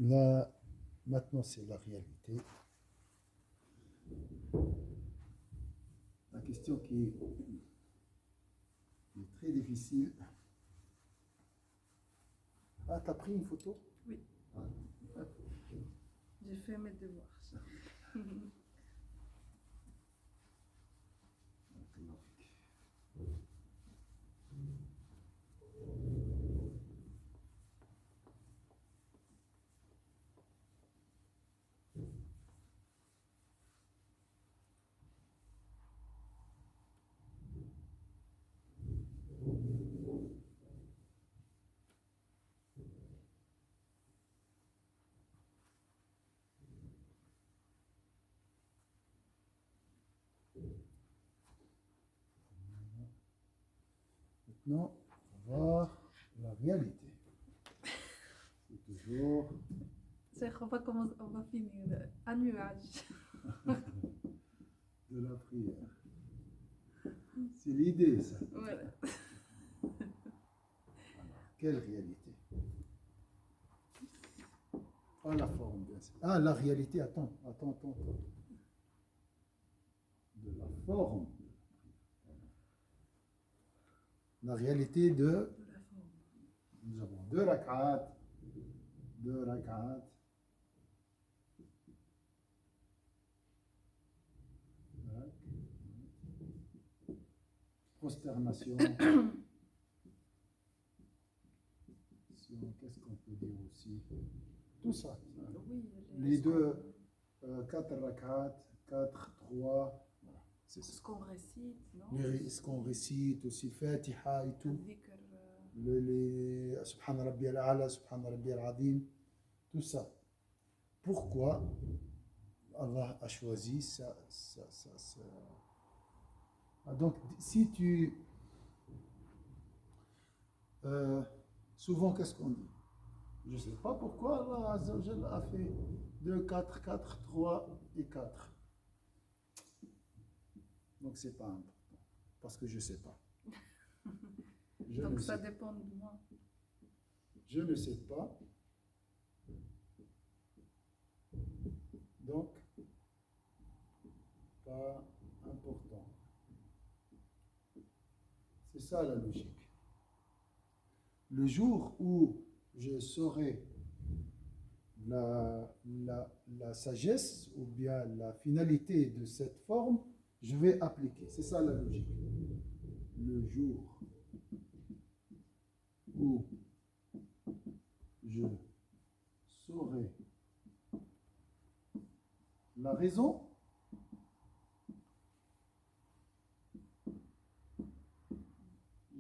Là, maintenant, c'est la réalité. La question qui est très difficile. Ah, t'as pris une photo? Oui. Ah. J'ai fait mes devoirs. Maintenant, on va voir la réalité. C'est toujours Zeg, on va finir. Un nuage. de la prière. C'est l'idée, ça. Voilà. Alors, quelle réalité? Pas la forme, bien sûr. Ah, la réalité, attends. De la forme. La réalité de... De la forme. Nous avons deux rak'at. Prosternation. Qu'est-ce qu'on peut dire aussi? Tout ça. Oui, Les deux, 4 rak'at, 4, 3. Voilà. C'est ce ça. qu'on récite, non? Ce qu'on récite aussi, Fatiha et tout. Dhikr, Les Subhan Rabbi al-A'la, Subhan Rabbi al-Azim, tout ça. Pourquoi Allah a choisi ça. Ah, donc, si tu... souvent, qu'est-ce qu'on dit? Je ne sais pas pourquoi Allah Azza wa Jalla a fait 2, 4, 4, 3 et 4. Donc, ce n'est pas important. Parce que je ne sais pas. donc ça dépend de moi. Je ne sais pas. Donc, pas important. C'est ça la logique. Le jour où je saurai la sagesse ou bien la finalité de cette forme, je vais appliquer. C'est ça la logique. Le jour où je saurai la raison,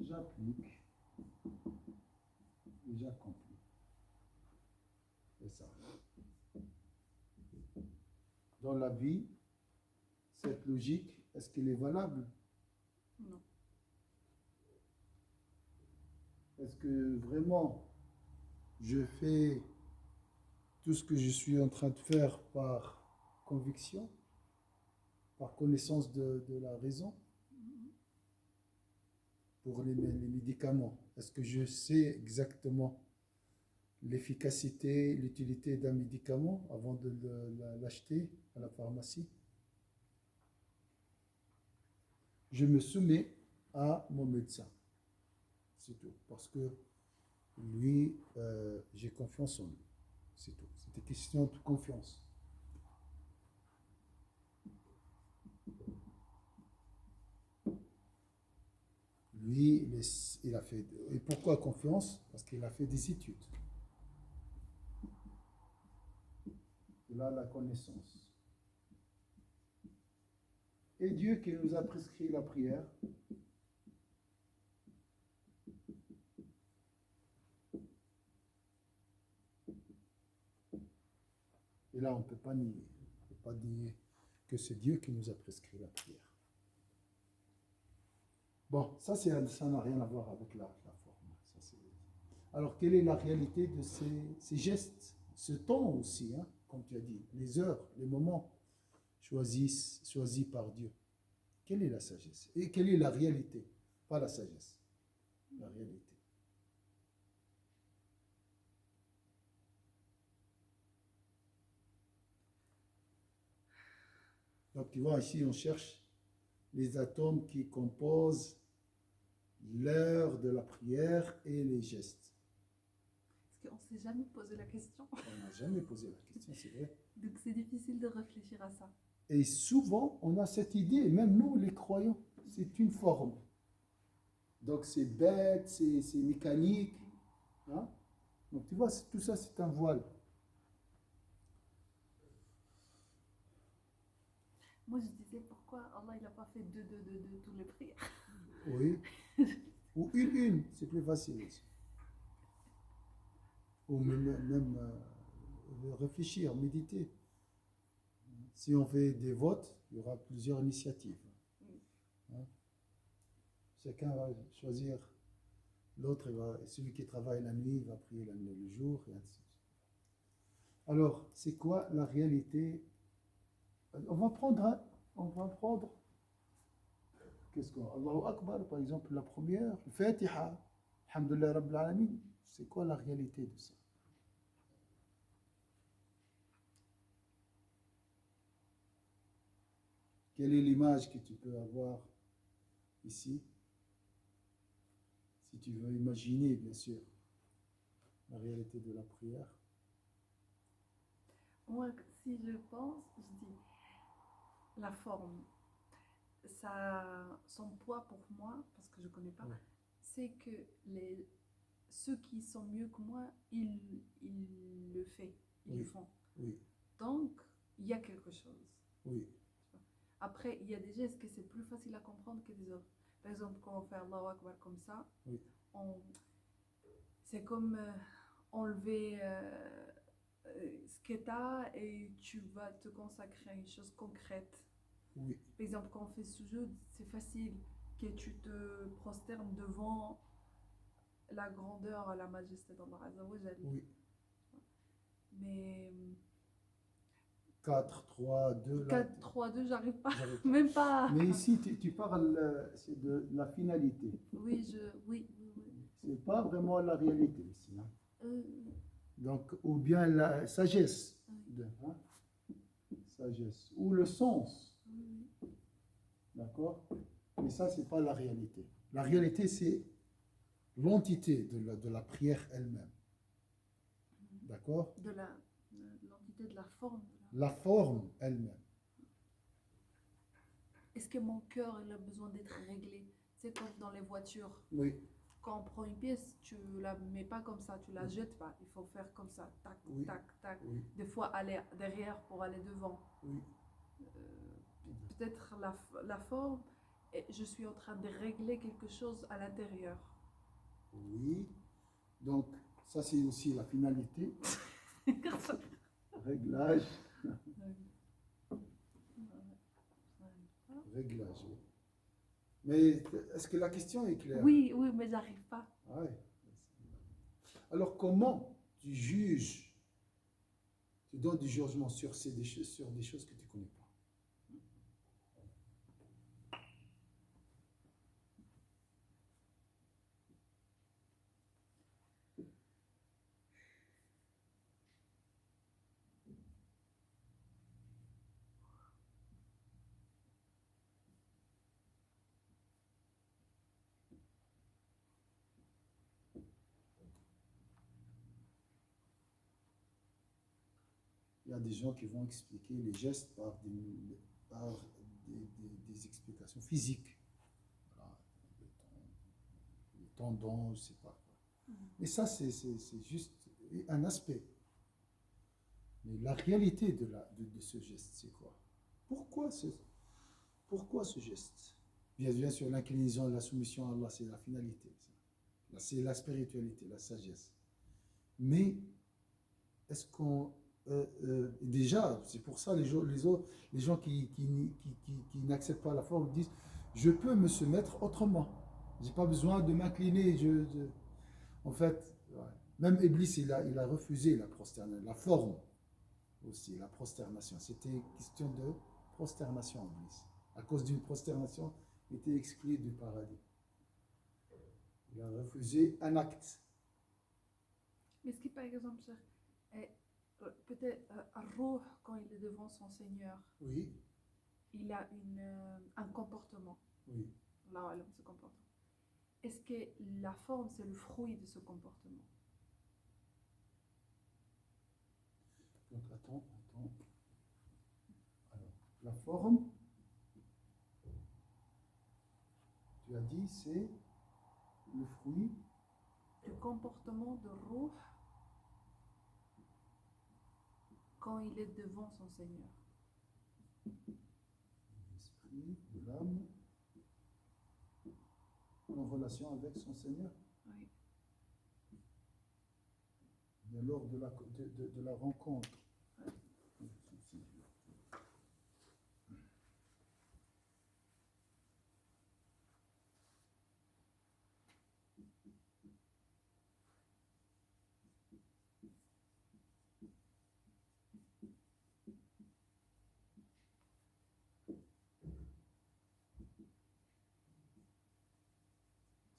j'applique et j'accomplis. C'est ça. Dans la vie, cette logique, est-ce qu'elle est valable? Non. Est-ce que vraiment je fais tout ce que je suis en train de faire par conviction, par connaissance de la raison? Pour les médicaments, est-ce que je sais exactement l'efficacité, l'utilité d'un médicament avant de l'acheter à la pharmacie? Je me soumets à mon médecin, c'est tout, parce que lui, j'ai confiance en lui, c'est tout. C'est une question de confiance. Lui, il a fait... Et pourquoi confiance? Parce qu'il a fait des études. Il a la connaissance. Et Dieu qui nous a prescrit la prière, et là on ne peut pas nier. On ne peut pas nier que c'est Dieu qui nous a prescrit la prière. Bon, ça n'a rien à voir avec la forme. Alors, quelle est la réalité de ces gestes, ce temps aussi, hein, comme tu as dit, les heures, les moments choisis par Dieu? Quelle est la sagesse? Et quelle est la réalité? Pas la sagesse, la réalité. Donc tu vois, ici on cherche les atomes qui composent l'heure de la prière et les gestes. Parce qu'on ne s'est jamais posé la question. On n'a jamais posé la question, c'est vrai. Donc c'est difficile de réfléchir à ça. Et souvent, on a cette idée, même nous les croyants, c'est une forme. Donc c'est bête, c'est mécanique. Hein? Donc tu vois, tout ça c'est un voile. Moi je disais pourquoi Allah il n'a pas fait deux tous les prières. Oui. Ou une, c'est plus facile aussi. Ou même réfléchir, méditer. Si on fait des votes, il y aura plusieurs initiatives. Hein? Chacun va choisir, l'autre, celui qui travaille la nuit, il va prier le jour, et ainsi de suite. Alors, c'est quoi la réalité? On va prendre, qu'est-ce qu'on... Allahu Akbar, par exemple, la première, le Fatiha, Alhamdulillah Rabbil Alamin, c'est quoi la réalité de ça? Quelle est l'image que tu peux avoir ici? Si tu veux imaginer, bien sûr, la réalité de la prière. Moi, si je pense, je dis la forme. Ça, son poids pour moi, parce que je ne connais pas, Ouais. c'est que ceux qui sont mieux que moi, ils le font. Ils le font. Oui, Donc, il y a quelque chose. oui, Après, il y a des gestes que c'est plus facile à comprendre que des autres. Par exemple, quand on fait Allahu Akbar comme ça, oui, c'est comme enlever ce que tu as et tu vas te consacrer à une chose concrète. oui, Par exemple, quand on fait sujoud, c'est facile que tu te prosternes devant la grandeur, la majesté d'Allah Azza wa Jal. oui. Mais 4, 3, 2, là. 4, 3, 2, j'arrive pas. J'arrive pas. Même pas. Mais ici, tu parles c'est de la finalité. Oui. C'est pas vraiment la réalité ici. Hein. Euh, Donc, ou bien la sagesse. oui. Hein? Sagesse. Ou le sens. Oui. D'accord? Mais ça, c'est pas la réalité. La réalité, c'est l'entité de la prière elle-même. D'accord? De l'entité de la forme. La forme elle-même. Est-ce que mon cœur il a besoin d'être réglé? C'est comme dans les voitures. Oui, Quand on prend une pièce, tu la mets pas comme ça, tu la jettes pas. Il faut faire comme ça, tac, Oui. tac, tac. oui, Des fois aller derrière pour aller devant. oui. Peut-être la forme, et je suis en train de régler quelque chose à l'intérieur. Oui. Donc, ça, c'est aussi la finalité. Réglage. Réglage. Oui. Mais est-ce que la question est claire? Oui, mais j'arrive pas. Ouais. Alors, comment tu juges, tu donnes du jugement sur des choses que tu ne connais pas? Il y a des gens qui vont expliquer les gestes par des explications physiques. Voilà, les tendons, je ne sais pas quoi. Mais ça, c'est juste un aspect. Mais la réalité de ce geste, c'est quoi? Pourquoi ce geste? Bien sûr, l'inclinaison et la soumission à Allah, c'est la finalité. C'est la spiritualité, la sagesse. Mais est-ce qu'on... déjà, c'est pour ça les gens qui n'acceptent pas la forme disent je peux me se mettre autrement. J'ai pas besoin de m'incliner. En fait, ouais. Même Iblis, il a refusé la prosternation, la forme aussi, la prosternation. C'était question de prosternation, Iblis. À cause d'une prosternation, il était exclu du paradis. Il a refusé un acte. Est-ce que par exemple, peut-être Ar-Ruh, quand il est devant son Seigneur, Oui. il a un comportement. Oui. Là, ce comportement. Est-ce que la forme, c'est le fruit de ce comportement? Donc, attends. Alors, la forme, tu as dit, c'est le fruit Le comportement de Ruh quand il est devant son Seigneur. de l'esprit, de l'âme, en relation avec son Seigneur. Oui. Mais lors de la rencontre.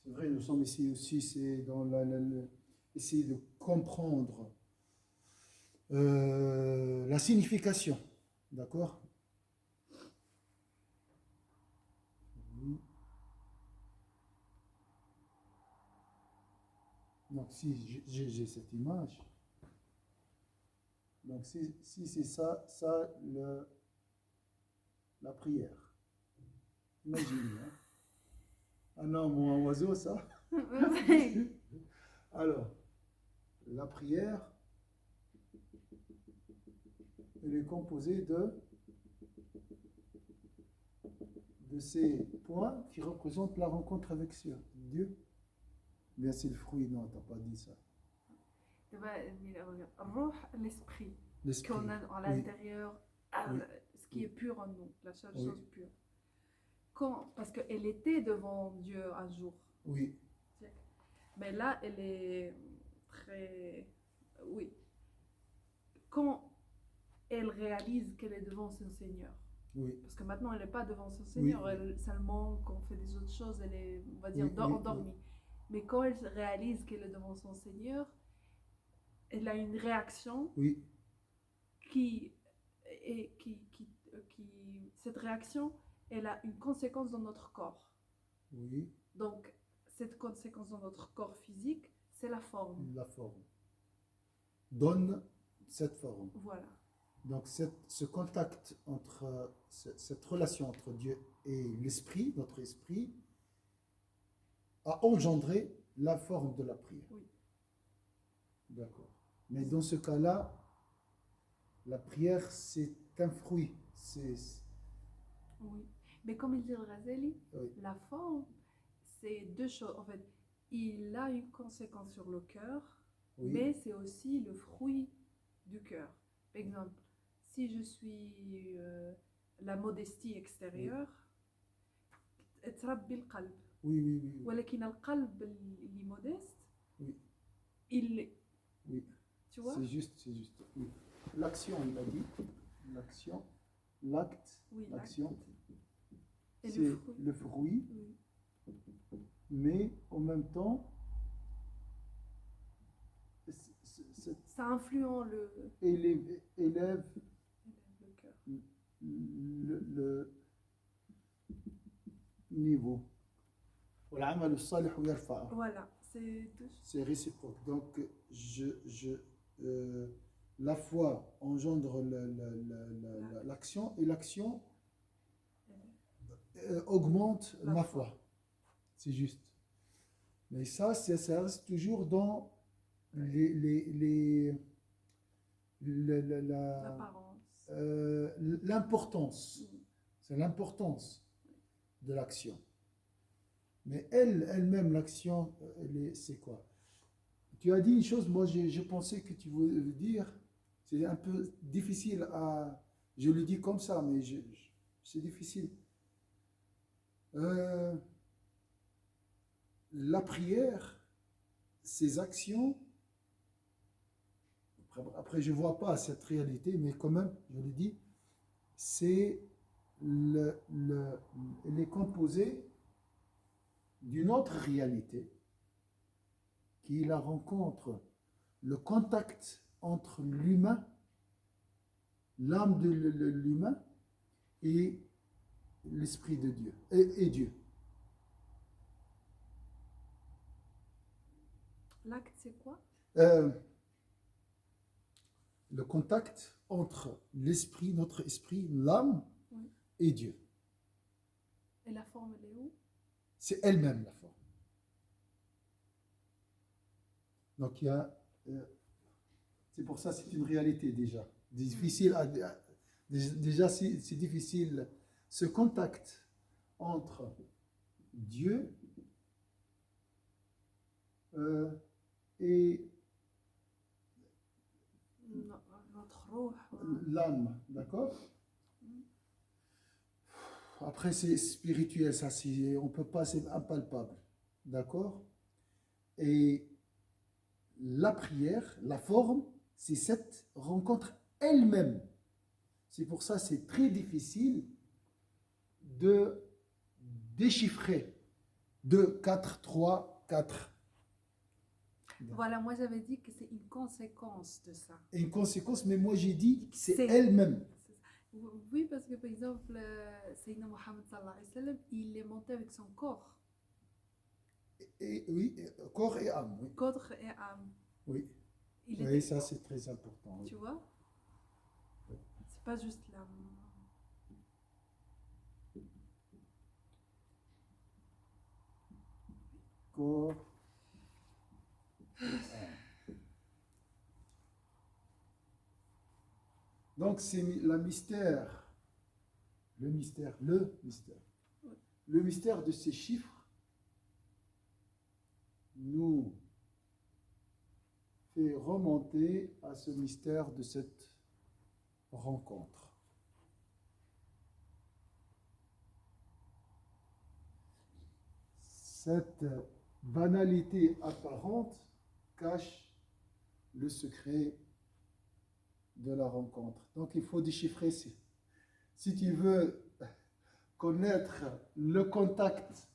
C'est vrai, nous sommes ici aussi, c'est dans essayer de comprendre la signification, d'accord? Oui. Donc si j'ai cette image, donc si c'est ça la prière. Imaginez, hein? Un homme ou un oiseau, ça? Alors, la prière, elle est composée de ces points qui représentent la rencontre avec Dieu. Bien, c'est le fruit, non, tu n'as pas dit ça. Ruh, l'esprit qu'on a à l'intérieur, oui. Ce qui est pur en nous, la seule chose pure. Parce qu'elle était devant Dieu un jour. Oui. Mais là, elle est très... Oui. Quand elle réalise qu'elle est devant son Seigneur. Oui. Parce que maintenant, elle n'est pas devant son Seigneur. Oui. Elle, seulement, quand on fait des autres choses, elle est, on va dire, endormie. Oui. Mais quand elle réalise qu'elle est devant son Seigneur, elle a une réaction cette réaction, elle a une conséquence dans notre corps. Oui. Donc, cette conséquence dans notre corps physique, c'est la forme. La forme. Donne cette forme. Voilà. Donc, ce contact entre, cette relation entre Dieu et l'esprit, notre esprit, a engendré la forme de la prière. Oui. D'accord. Mais dans ce cas-là, la prière, c'est un fruit. Oui. Mais comme il dit le Ghazali, oui. La forme, c'est deux choses. En fait, il a une conséquence sur le cœur, oui. Mais c'est aussi le fruit du cœur. Par exemple, si je suis la modestie extérieure, تربي القلب. Oui. ولكن القلب اللي modeste, oui. Oui. Tu vois? C'est juste. Oui. L'action, il a dit. L'action, l'acte, oui, l'action. Et c'est le fruit. Oui. Mais en même temps, ça influence élève le cœur. Le niveau. Voilà, c'est réciproque. Donc, la foi engendre l'action et l'action augmente ma foi. C'est juste. Mais ça reste toujours dans l'importance. C'est l'importance de l'action. Mais elle-même, l'action, c'est quoi? Tu as dit une chose, moi je pensais que tu voulais dire, c'est un peu difficile à... Je le dis comme ça, mais c'est difficile. La prière, ses actions, après je ne vois pas cette réalité, mais quand même, je le dis, elle est composée d'une autre réalité qui est la rencontre, le contact entre l'humain, l'âme de l'humain et l'Esprit de Dieu et Dieu. L'acte, c'est quoi? Le contact entre l'esprit, notre esprit, l'âme Oui. et Dieu. Et la forme, elle est où? C'est elle-même la forme. Donc il y a, c'est pour ça que c'est une réalité déjà. Difficile déjà c'est difficile. Ce contact entre Dieu et Notre roh. l'âme, d'accord? Après c'est spirituel, ça on peut pas, c'est impalpable, d'accord? Et la prière, la forme, c'est cette rencontre elle-même. C'est pour ça que c'est très difficile de déchiffrer 2, 4, 3, 4. Voilà, moi j'avais dit que c'est une conséquence de ça. Et une conséquence, mais moi j'ai dit que c'est C'est- elle-même. Oui, parce que par exemple, Sayyidina Mohammed sallallahu alayhi wa sallam, il est monté avec son corps. Et, oui, corps et âme, oui. Corps et âme. Oui, Il oui était, ça c'est très important. Oui. tu vois? C'est pas juste l'âme. Corps. Donc c'est le mystère. Le mystère de ces chiffres nous fait remonter à ce mystère de cette rencontre. Cette banalité apparente cache le secret de la rencontre. Donc il faut déchiffrer. Si tu veux connaître le contact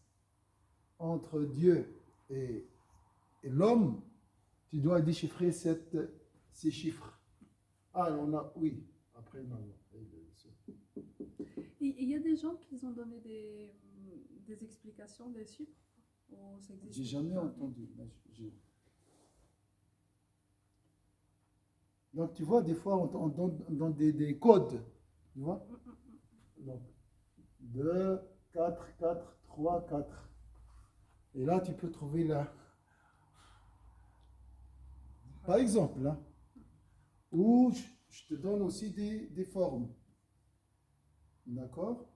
entre Dieu et l'homme, tu dois déchiffrer ces chiffres. Ah, on a, oui. Après, non. Il y a des gens qui ont donné des explications des chiffres. Ou ça existe J'ai jamais pas? entendu. Donc, tu vois, des fois, on donne des codes. Tu vois? Donc, 2, 4, 4, 3, 4. Et là, tu peux trouver la... Par exemple, hein, ou je te donne aussi des formes. D'accord?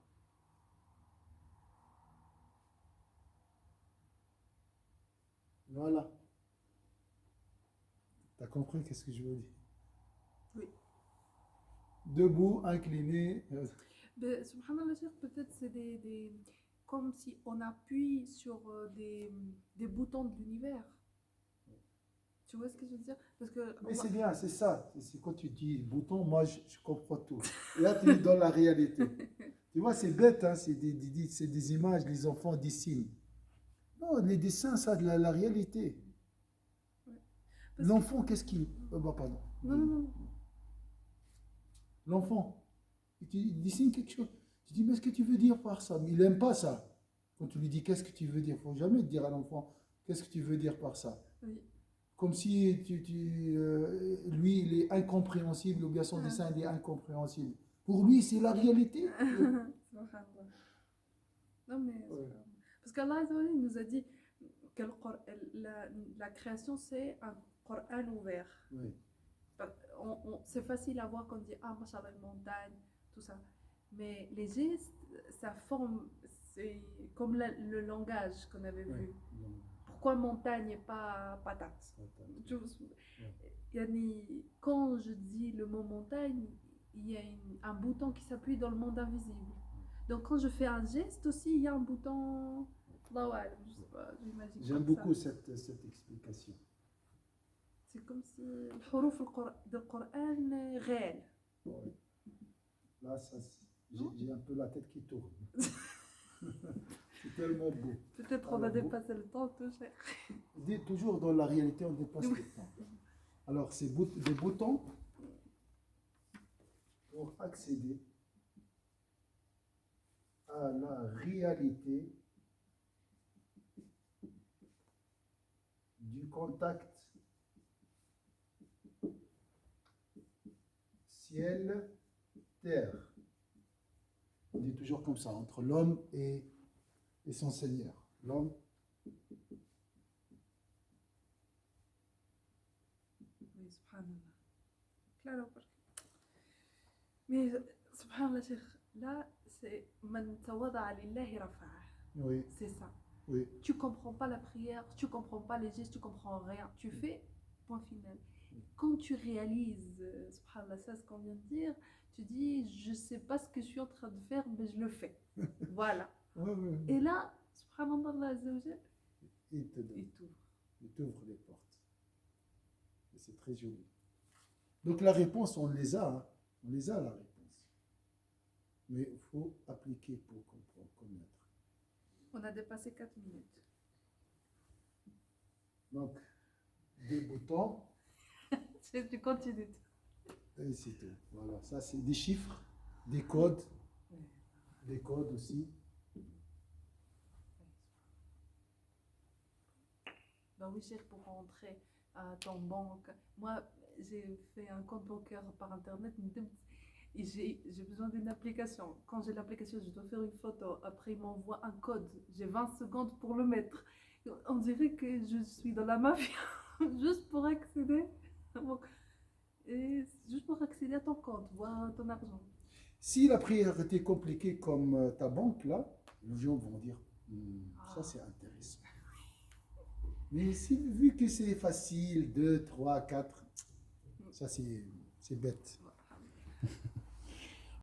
Voilà. Tu as compris qu'est-ce que je veux dire? Oui. Debout, incliné. Ben, subhanallah, Cheikh, peut-être c'est comme si on appuie sur des boutons de l'univers. Tu vois ce que je veux dire? Parce que Mais c'est bien, c'est ça. C'est quand tu dis bouton, moi je comprends tout. Et là, tu es dans la réalité. Tu vois, c'est bête, hein, c'est des images, les enfants dessinent. Non, les dessins, ça, de la réalité. parce L'enfant, qu'est-ce qu'il. Bah, pardon. non. L'enfant, il dessine quelque chose. Tu dis, mais qu'est-ce que tu veux dire par ça? Mais il n'aime pas ça. Quand tu lui dis, qu'est-ce que tu veux dire? Il ne faut jamais dire à l'enfant, qu'est-ce que tu veux dire par ça? Oui. Comme si lui, il est incompréhensible, ou bien son dessin, il est incompréhensible. Pour lui, c'est la réalité. Subhanallah. Non, mais. Ouais. Parce qu'Allah Azza wa Jalla, il nous a dit que la création, c'est un Coran ouvert. Oui. C'est facile à voir quand on dit ah, machallah, une montagne, tout ça. Mais les gestes, ça forme, c'est comme le langage qu'on avait vu. Pourquoi montagne et pas patate? Quand je dis le mot montagne, il y a un bouton qui s'appuie dans le monde invisible. Donc quand je fais un geste aussi, il y a un bouton. Je sais pas, j'imagine. J'aime beaucoup cette explication. C'est comme si le huruf du Coran réel. Ouais. Là, j'ai un peu la tête qui tourne. C'est tellement beau. Peut-être on a dépassé le temps, tout cher. Toujours dans la réalité, on dépasse le temps. Alors, c'est des boutons pour accéder à la réalité du contact ciel-terre. On dit toujours comme ça, entre l'homme et son Seigneur. L'homme. Oui, subhanallah. Claro, parce que... Mais, subhanallah, Cheikh, là, c'est Man tawada'a lillahi rafa'ah. Oui, C'est ça. oui, Tu comprends pas la prière, tu comprends pas les gestes, tu comprends rien. Tu fais, point final. Quand tu réalises, subhanallah, ça, ce qu'on vient de dire, tu dis, je sais pas ce que je suis en train de faire, mais je le fais. Voilà. oui, oui. Et là, subhanallah, Azza wa Jal, Il te donne, il t'ouvre. il t'ouvre les portes. Et c'est très joli. Donc la réponse, on les a, hein. On les a la réponse. Mais il faut appliquer pour comprendre, connaître. On a dépassé 4 minutes. Donc, des boutons, Tu continues. et c'est tout. Voilà, ça c'est des chiffres, des codes aussi. Ben oui, cher, pour rentrer à ton banque. Moi, j'ai fait un compte bancaire par internet et j'ai besoin d'une application. Quand j'ai l'application, je dois faire une photo. Après, il m'envoie un code. J'ai 20 secondes pour le mettre. On dirait que je suis dans la mafia juste pour accéder. Et juste pour accéder à ton compte, voir ton argent. Si la prière était compliquée comme ta banque, là, les gens vont dire, ça c'est intéressant. Mais si, vu que c'est facile, 2, 3, 4, ça c'est bête.